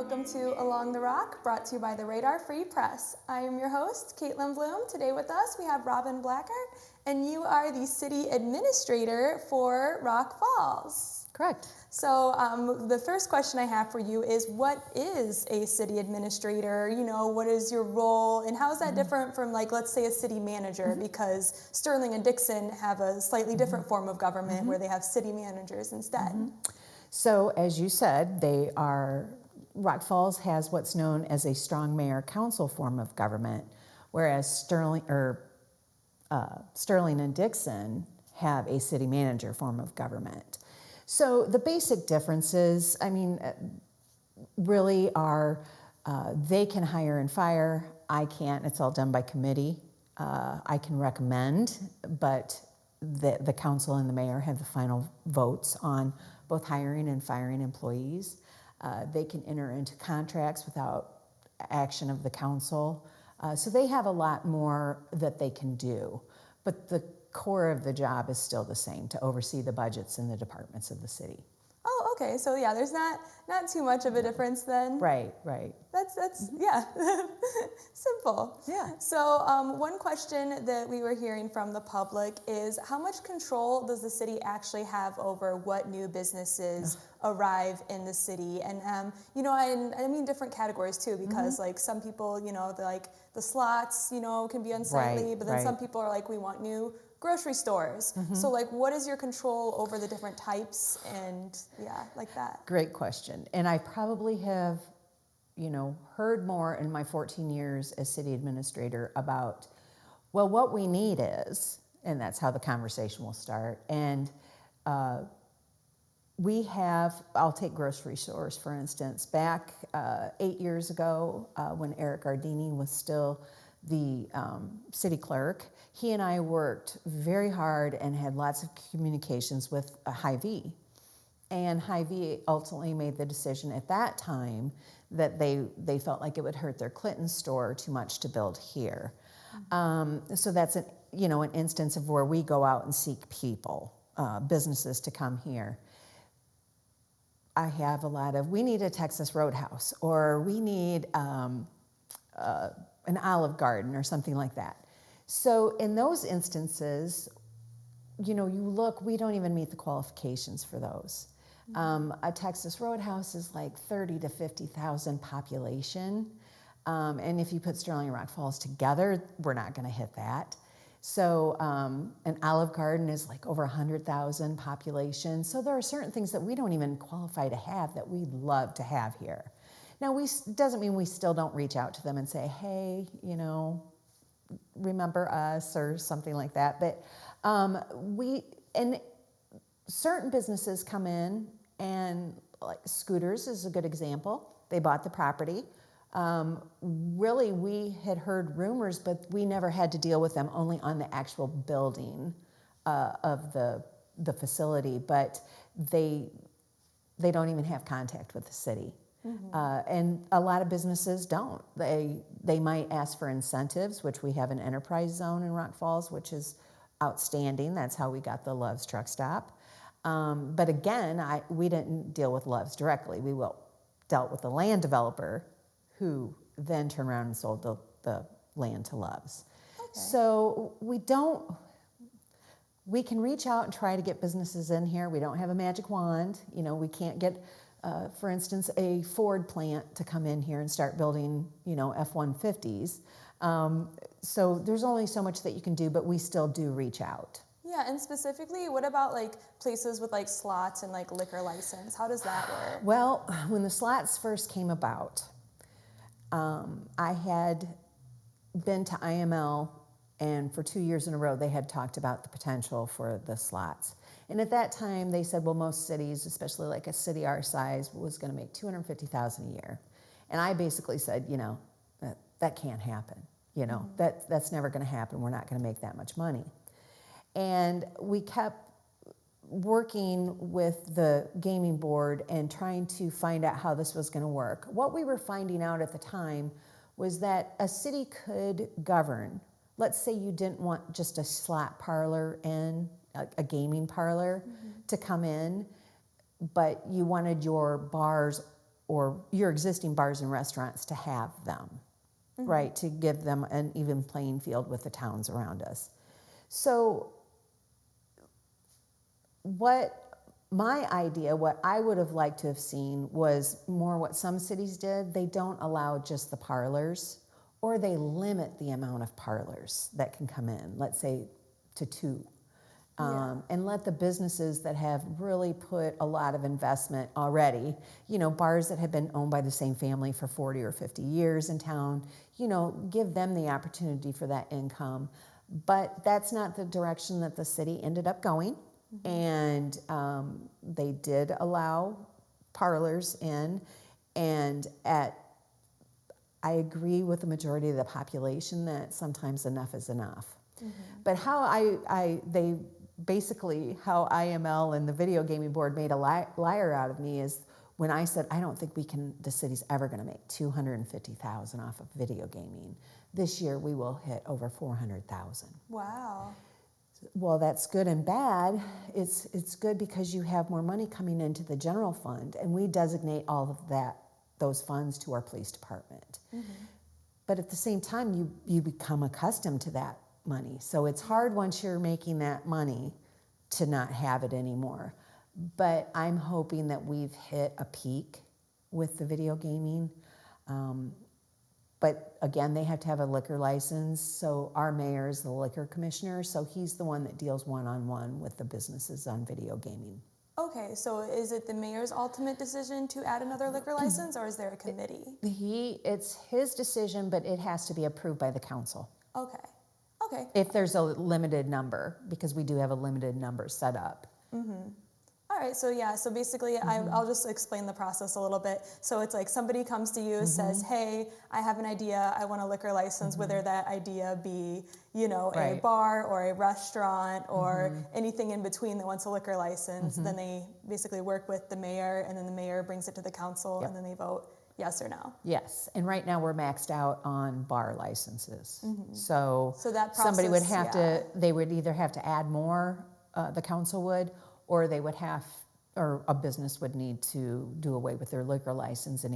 welcome to Along the Rock, brought to you by the Radar Free Press. I am your host, Kaitlyn Blum. Today with us, we have Robbin Blackert, and you are the city administrator for Rock Falls. Correct. So the first question I have for you is, what is a city administrator? You know, what is your role, and how is that different from, like, let's say a city manager? Because Sterling and Dixon have a slightly different form of government where they have city managers instead. So, as you said, Rock Falls has what's known as a strong mayor council form of government, whereas Sterling and Dixon have a city manager form of government. So the basic differences, really are they can hire and fire. I can't. It's all done by committee. I can recommend, but the council and the mayor have the final votes on both hiring and firing employees. They can enter into contracts without action of the council. So they have a lot more that they can do. But the core of the job is still the same, to oversee the budgets in the departments of the city. Oh, okay. So yeah, there's not too much of a difference then. Right. That's yeah, simple. Yeah. So one question that we were hearing from the public is, how much control does the city actually have over what new businesses arrive in the city? And I mean different categories too, because like some people, like the slots, can be unsightly, but then some people are like, we want new grocery stores. So like, what is your control over the different types and like that? Great question. And I probably have, heard more in my 14 years as city administrator about, well, what we need is, and that's how the conversation will start. And I'll take grocery stores, for instance. Back 8 years ago, when Eric Gardini was still the city clerk, he and I worked very hard and had lots of communications with Hy-Vee. And Hy-Vee ultimately made the decision at that time that they felt like it would hurt their Clinton store too much to build here. So that's an instance of where we go out and seek people, businesses to come here. I have we need a Texas Roadhouse, or we need an Olive Garden or something like that. So in those instances, you look, we don't even meet the qualifications for those. A Texas Roadhouse is like 30 to 50,000 population. And if you put Sterling and Rock Falls together, we're not going to hit that. So an Olive Garden is like over 100,000 population. So there are certain things that we don't even qualify to have that we'd love to have here. Now, doesn't mean we still don't reach out to them and say, hey, remember us or something like that. But certain businesses come in, and like Scooters is a good example. They bought the property. Really, we had heard rumors, but we never had to deal with them, only on the actual building of the facility. But they don't even have contact with the city. And a lot of businesses don't. They might ask for incentives, which we have an enterprise zone in Rock Falls, which is outstanding. That's how we got the Love's truck stop. But again, we didn't deal with Love's directly. We dealt with the land developer, who then turned around and sold the land to Love's. Okay. So we can reach out and try to get businesses in here. We don't have a magic wand. We can't get, for instance, a Ford plant to come in here and start building, F-150s. So there's only so much that you can do, but we still do reach out. Yeah, and specifically, what about like places with like slots and like liquor license? How does that work? Well, when the slots first came about, I had been to IML, and for 2 years in a row, they had talked about the potential for the slots. And at that time, they said, well, most cities, especially like a city our size, was going to make $250,000 a year. And I basically said, that can't happen. That's never going to happen. We're not going to make that much money. And we kept working with the gaming board and trying to find out how this was going to work. What we were finding out at the time was that a city could govern. Let's say you didn't want just a slot parlor in, a gaming parlor to come in, but you wanted your bars or your existing bars and restaurants to have them, right? To give them an even playing field with the towns around us. So my idea, what I would have liked to have seen was more what some cities did. They don't allow just the parlors, or they limit the amount of parlors that can come in, let's say to 2. And let the businesses that have really put a lot of investment already, bars that have been owned by the same family for 40 or 50 years in town, give them the opportunity for that income. But that's not the direction that the city ended up going. And they did allow parlors in, and I agree with the majority of the population that sometimes enough is enough. But how how IML and the video gaming board made a liar out of me is when I said, I don't think the city's ever gonna make $250,000 off of video gaming. This year we will hit over 400,000. Wow. Well, that's good and bad. It's good because you have more money coming into the general fund, and we designate all of those funds to our police department. But at the same time, you become accustomed to that money. So it's hard once you're making that money to not have it anymore. But I'm hoping that we've hit a peak with the video gaming. But again, they have to have a liquor license. So our mayor is the liquor commissioner. So he's the one that deals one-on-one with the businesses on video gaming. Okay, so is it the mayor's ultimate decision to add another liquor license, or is there a committee? It's his decision, but it has to be approved by the council. Okay. If there's a limited number, because we do have a limited number set up. All right, so basically I'll just explain the process a little bit. So it's like somebody comes to you, says, hey, I have an idea, I want a liquor license, whether that idea be, a bar or a restaurant or anything in between that wants a liquor license. Then they basically work with the mayor, and then the mayor brings it to the council, and then they vote yes or no. Yes, and right now we're maxed out on bar licenses. So that process, somebody would have to, they would either have to add more, the council would, or they would or a business would need to do away with their liquor license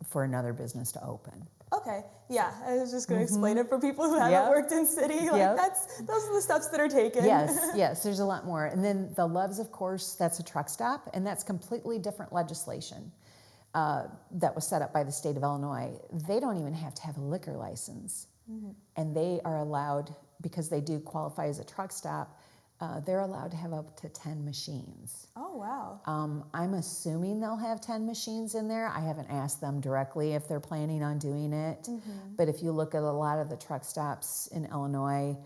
for another business to open. Okay, yeah, I was just going to explain it for people who haven't worked in city. Those are the steps that are taken. Yes, there's a lot more. And then the Loves, of course, that's a truck stop, and that's completely different legislation that was set up by the state of Illinois. They don't even have to have a liquor license, and they are allowed, because they do qualify as a truck stop, they're allowed to have up to 10 machines. Oh, wow. I'm assuming they'll have 10 machines in there. I haven't asked them directly if they're planning on doing it. But if you look at a lot of the truck stops in Illinois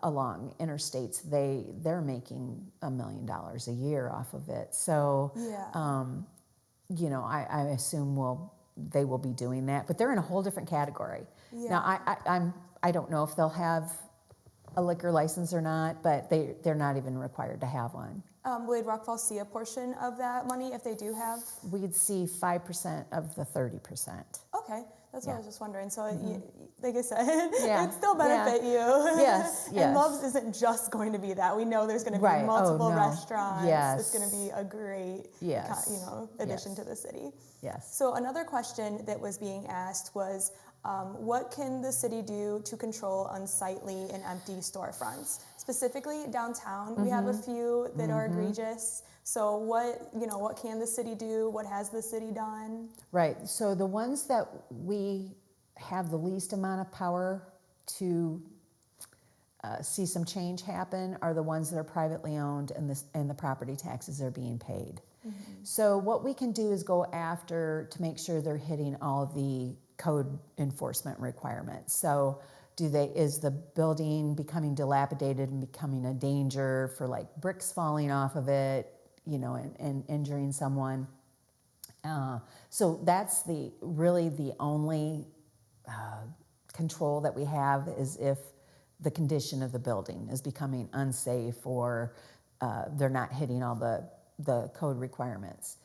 along interstates, they're making $1 million a year off of it. So, I assume they will be doing that. But they're in a whole different category. Now, I don't know if they'll have a liquor license or not, but they're not even required to have one. Would Rockfall see a portion of that money if they do have? We'd see 5% of the 30%. Okay, that's what I was just wondering. So, like I said, it'd still benefit you. Yes. And Loves isn't just going to be that. We know there's going to be multiple restaurants. It's going to be a great, addition to the city. Yes. So another question that was being asked was, what can the city do to control unsightly and empty storefronts? Specifically downtown, we have a few that are egregious. So what can the city do? What has the city done? Right. So the ones that we have the least amount of power to see some change happen are the ones that are privately owned and the property taxes are being paid. So what we can do is go after to make sure they're hitting all the code enforcement requirements. So is the building becoming dilapidated and becoming a danger for like bricks falling off of it, and injuring someone? So that's really the only control that we have, is if the condition of the building is becoming unsafe or they're not hitting all the code requirements.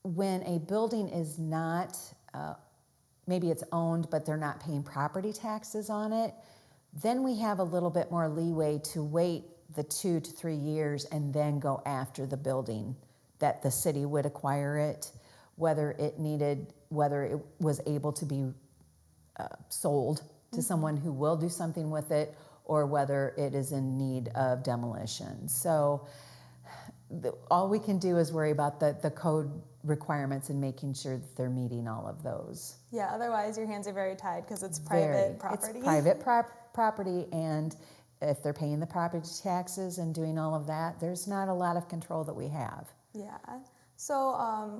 When a building is not, maybe it's owned, but they're not paying property taxes on it, then we have a little bit more leeway to wait the 2 to 3 years and then go after the building that the city would acquire it. whether it was able to be sold to someone who will do something with it, or whether it is in need of demolition. So all we can do is worry about the code requirements and making sure that they're meeting all of those. Yeah, otherwise your hands are very tied because it's private property. It's private property, and if they're paying the property taxes and doing all of that, there's not a lot of control that we have. Yeah. So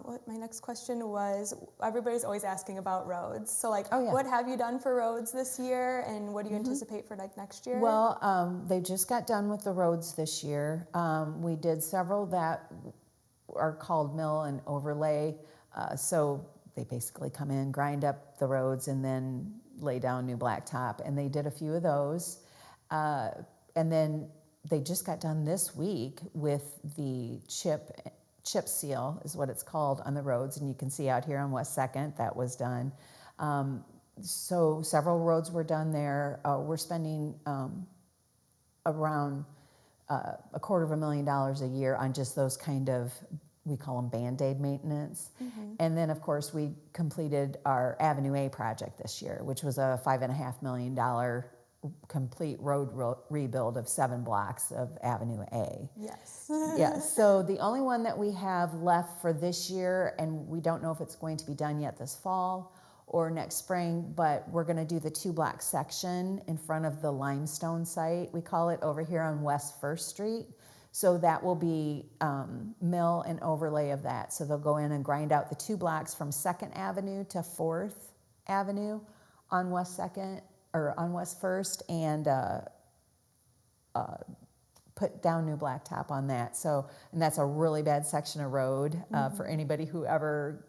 what my next question was, everybody's always asking about roads. So what have you done for roads this year, and what do you anticipate for next year? Well, they just got done with the roads this year. We did several that are called mill and overlay. So they basically come in, grind up the roads, and then lay down new blacktop. And they did a few of those. And then they just got done this week with the chip seal is what it's called on the roads, and you can see out here on West 2nd that was done. So several roads were done there. We're spending around $250,000 a year on just those kind of, we call them Band-Aid maintenance. And then of course we completed our Avenue A project this year, which was a $5.5 million complete road rebuild of 7 blocks of Avenue A. Yes. Yes. So the only one that we have left for this year, and we don't know if it's going to be done yet this fall or next spring, but we're going to do the 2-block section in front of the limestone site. We call it over here on West 1st Street. So that will be mill and overlay of that. So they'll go in and grind out the 2 blocks from 2nd Avenue to 4th Avenue on West 2nd. Or on West 1st, and put down new blacktop on that. So, and that's a really bad section of road for anybody who ever,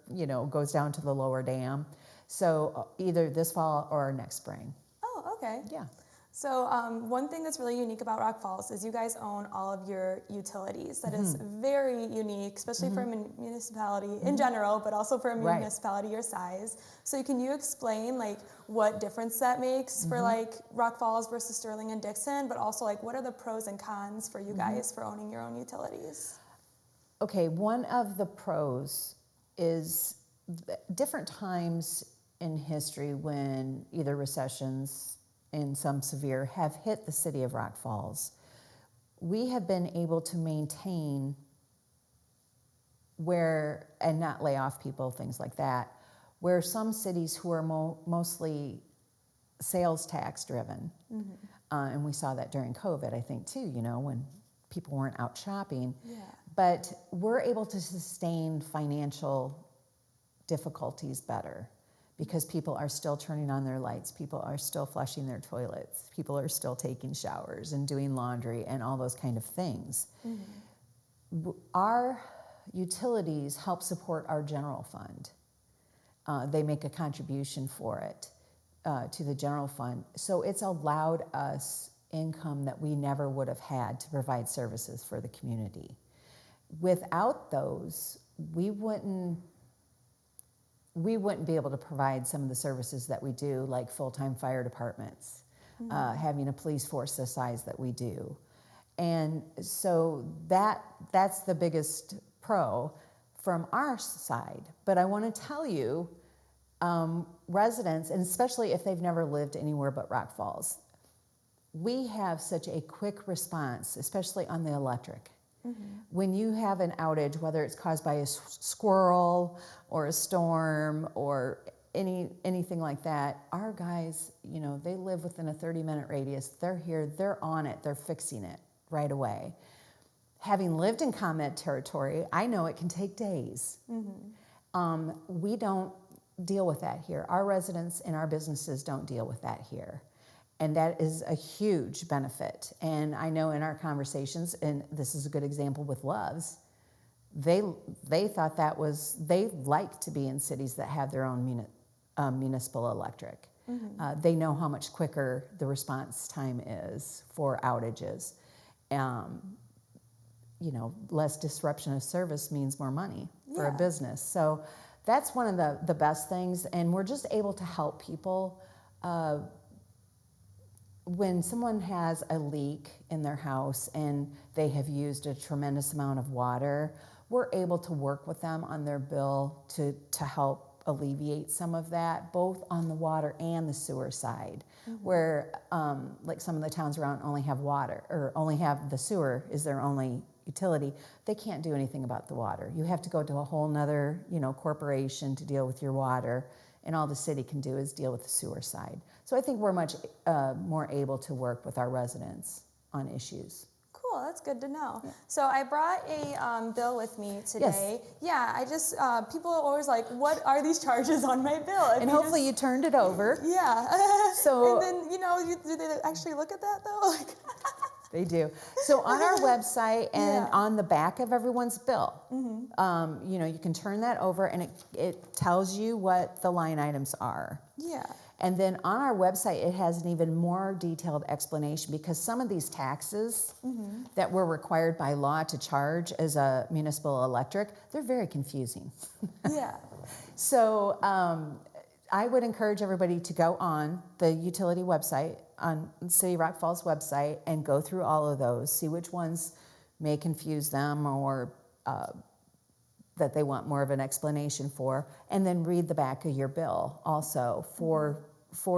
goes down to the lower dam. So either this fall or next spring. Oh, okay. Yeah. So one thing that's really unique about Rock Falls is you guys own all of your utilities. That is very unique, especially for a municipality in general, but also for a municipality your size. So can you explain what difference that makes for Rock Falls versus Sterling and Dixon, but also what are the pros and cons for you guys for owning your own utilities? Okay, one of the pros is different times in history when either recessions and some severe have hit the city of Rock Falls. We have been able to maintain and not lay off people, things like that, where some cities who are mostly sales tax driven, and we saw that during COVID, I think too, when people weren't out shopping. Yeah. But we're able to sustain financial difficulties better, because people are still turning on their lights, people are still flushing their toilets, people are still taking showers and doing laundry and all those kind of things. Our utilities help support our general fund. They make a contribution for it to the general fund. So it's allowed us income that we never would have had to provide services for the community. Without those, we wouldn't be able to provide some of the services that we do, like full-time fire departments, having a police force the size that we do. And so that's the biggest pro from our side. But I want to tell you, residents, and especially if they've never lived anywhere but Rock Falls, we have such a quick response, especially on the electric. When you have an outage, whether it's caused by a squirrel or a storm or anything like that, our guys, they live within a 30-minute radius. They're here, they're on it, they're fixing it right away. Having lived in combat territory, I know it can take days. We don't deal with that here. Our residents and our businesses don't deal with that here. And that is a huge benefit. And I know in our conversations, and this is a good example with Love's, they thought they like to be in cities that have their own municipal electric. They know how much quicker the response time is for outages. Less disruption of service means more money for a business. So that's one of the best things. And we're just able to help people. When someone has a leak in their house and they have used a tremendous amount of water, we're able to work with them on their bill to help alleviate some of that, both on the water and the sewer side, where like some of the towns around only have water or only have the sewer is their only utility. They can't do anything about the water. You have to go to a whole nother, corporation to deal with your water, and all the city can do is deal with the sewer side. So I think we're much more able to work with our residents on issues. Cool, that's good to know. Yeah. So I brought a bill with me today. Yes. Yeah, I just, people are always like, what are these charges on my bill? And hopefully you turned it over. Yeah. So, and then, do they actually look at that though? They do. So on our website and on the back of everyone's bill, you can turn that over and it tells you what the line items are. Yeah. And then on our website, it has an even more detailed explanation because some of these taxes that we're required by law to charge as a municipal electric, they're very confusing. Yeah. So I would encourage everybody to go on the utility website, on City of Rock Falls website, and go through all of those, see which ones may confuse them or that they want more of an explanation for, and then read the back of your bill also for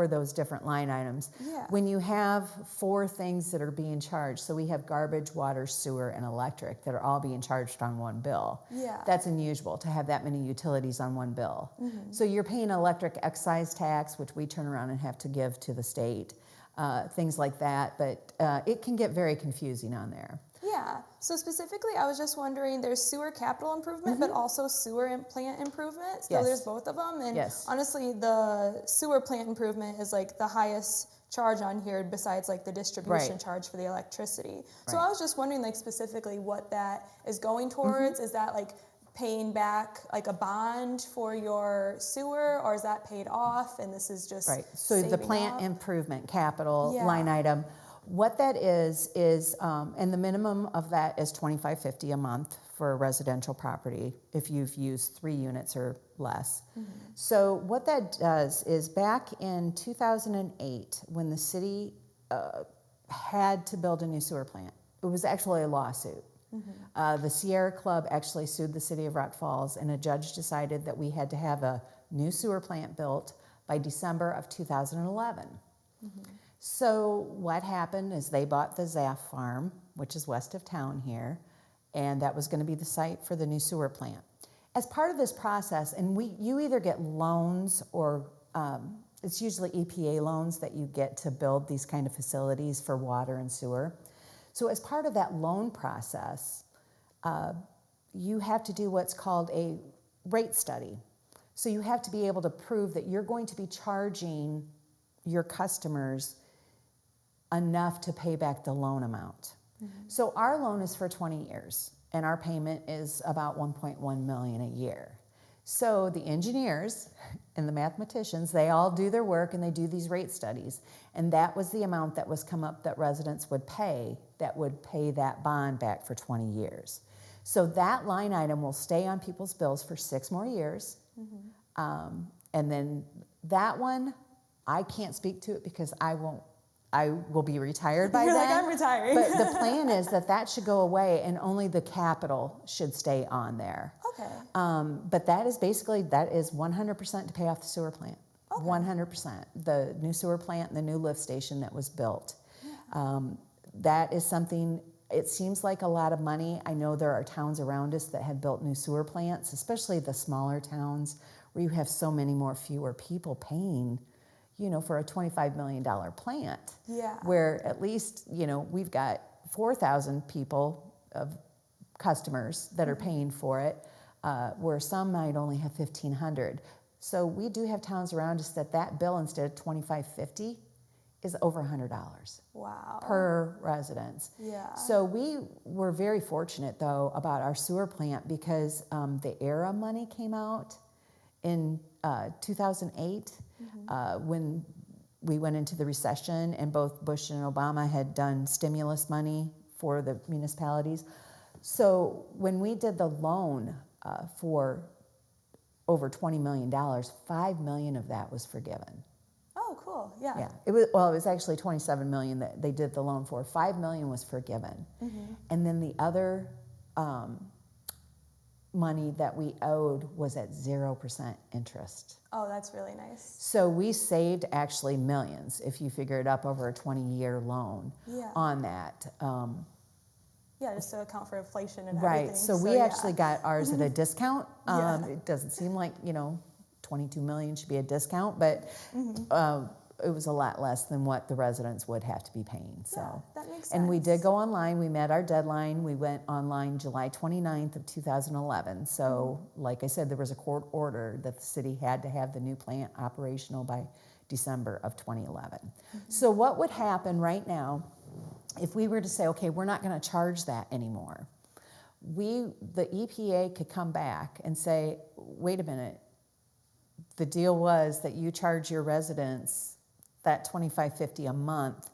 those different line items. Yeah. When you have 4 things that are being charged, so we have garbage, water, sewer, and electric that are all being charged on one bill. Yeah. That's unusual to have that many utilities on one bill. So you're paying electric excise tax, which we turn around and have to give to the state, things like that, but it can get very confusing on there. Yeah, so specifically I was just wondering, there's sewer capital improvement, but also sewer plant improvement, so there's both of them, and honestly the sewer plant improvement is like the highest charge on here besides like the distribution charge for the electricity. So I was just wondering like specifically what that is going towards. Is that like paying back like a bond for your sewer, or is that paid off and this is just so the plant improvement capital line item, what that is and the minimum of that is $25.50 a month for a residential property if you've used 3 units or less. So what that does is back in 2008, when the city had to build a new sewer plant, it was actually a lawsuit. The Sierra Club actually sued the city of Rock Falls, and a judge decided that we had to have a new sewer plant built by December of 2011. So what happened is they bought the Zaff farm, which is west of town here, and that was going to be the site for the new sewer plant. As part of this process, and you either get loans or it's usually EPA loans that you get to build these kind of facilities for water and sewer. So as part of that loan process, you have to do what's called a rate study. So you have to be able to prove that you're going to be charging your customers enough to pay back the loan amount. So our loan is for 20 years, and our payment is about $1.1 million a year. So the engineers and the mathematicians, they all do their work and they do these rate studies. And that was the amount that was come up that residents would pay that bond back for 20 years. So that line item will stay on people's bills for 6 more years. And then that one, I can't speak to it because I will be retired by then. You're like, I'm retiring. But the plan is that should go away and only the capital should stay on there. Okay. But that is 100% to pay off the sewer plant. 100%. The new sewer plant and the new lift station that was built. That is something, it seems like a lot of money. I know there are towns around us that have built new sewer plants, especially the smaller towns where you have so many fewer people paying, for a $25 million plant. Yeah. Where at least, we've got 4,000 people of customers that are paying for it, where some might only have 1,500. So we do have towns around us that bill, instead of $25.50, is over $100. Wow. Per residence. Yeah. So we were very fortunate, though, about our sewer plant because the ERA money came out in 2008 when we went into the recession, and both Bush and Obama had done stimulus money for the municipalities. So when we did the loan for over $20 million, $5 million of that was forgiven. Oh, cool. Yeah. Yeah. It was actually $27 million that they did the loan for. $5 million was forgiven. And then the other money that we owed was at 0% interest. Oh, that's really nice. So we saved actually millions if you figure it up over a 20-year loan on that. Yeah, just to account for inflation and Right. everything. So we actually got ours at a discount. It doesn't seem like, 22 million should be a discount, but it was a lot less than what the residents would have to be paying. So that makes sense. And we did go online. We met our deadline. We went online July 29th of 2011. So like I said, there was a court order that the city had to have the new plant operational by December of 2011. So what would happen right now if we were to say, okay, we're not going to charge that anymore? The EPA could come back and say, wait a minute, the deal was that you charge your residents that $25.50 a month,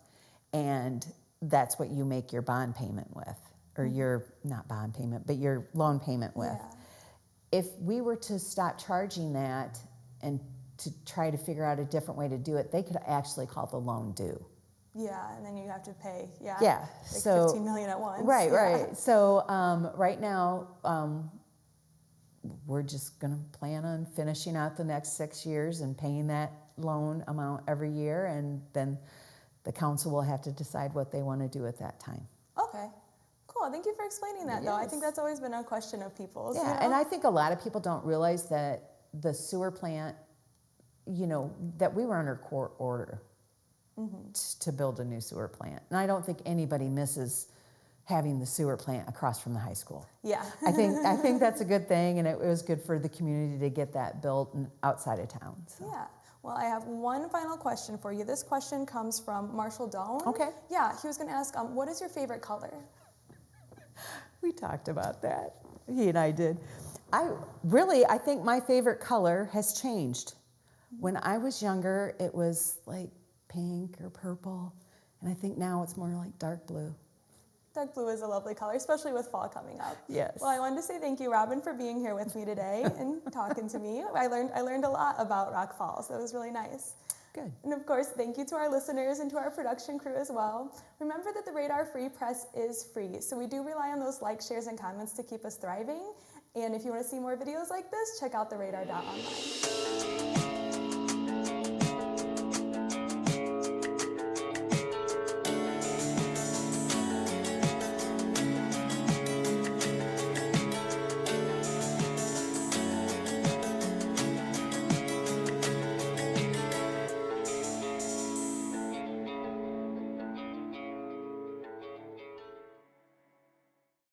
and that's what you make your bond payment with, or your, not bond payment, but your loan payment with. If we were to stop charging that and to try to figure out a different way to do it, they could actually call the loan due. Yeah, and then you have to pay, like so 15 million at once. Right. So right now, we're just going to plan on finishing out the next 6 years and paying that loan amount every year, and then the council will have to decide what they want to do at that time. Okay, cool. Thank you for explaining that, though. I think that's always been a question of people's. Yeah, and I think a lot of people don't realize that the sewer plant, that we were under court order to build a new sewer plant. And I don't think anybody misses having the sewer plant across from the high school. Yeah. I think that's a good thing, and it was good for the community to get that built outside of town. So. Yeah. Well, I have one final question for you. This question comes from Marshall Doan. Okay. Yeah, he was going to ask, what is your favorite color? We talked about that. He and I did. I think my favorite color has changed. When I was younger, it was like pink or purple, and I think now it's more like dark blue. Dark blue is a lovely color, especially with fall coming up. Yes. Well, I wanted to say thank you, Robbin, for being here with me today and talking to me. I learned a lot about Rock Falls, so it was really nice. Good. And of course, thank you to our listeners and to our production crew as well. Remember that the Radar Free Press is free, so we do rely on those likes, shares, and comments to keep us thriving. And if you want to see more videos like this, check out theradar.online.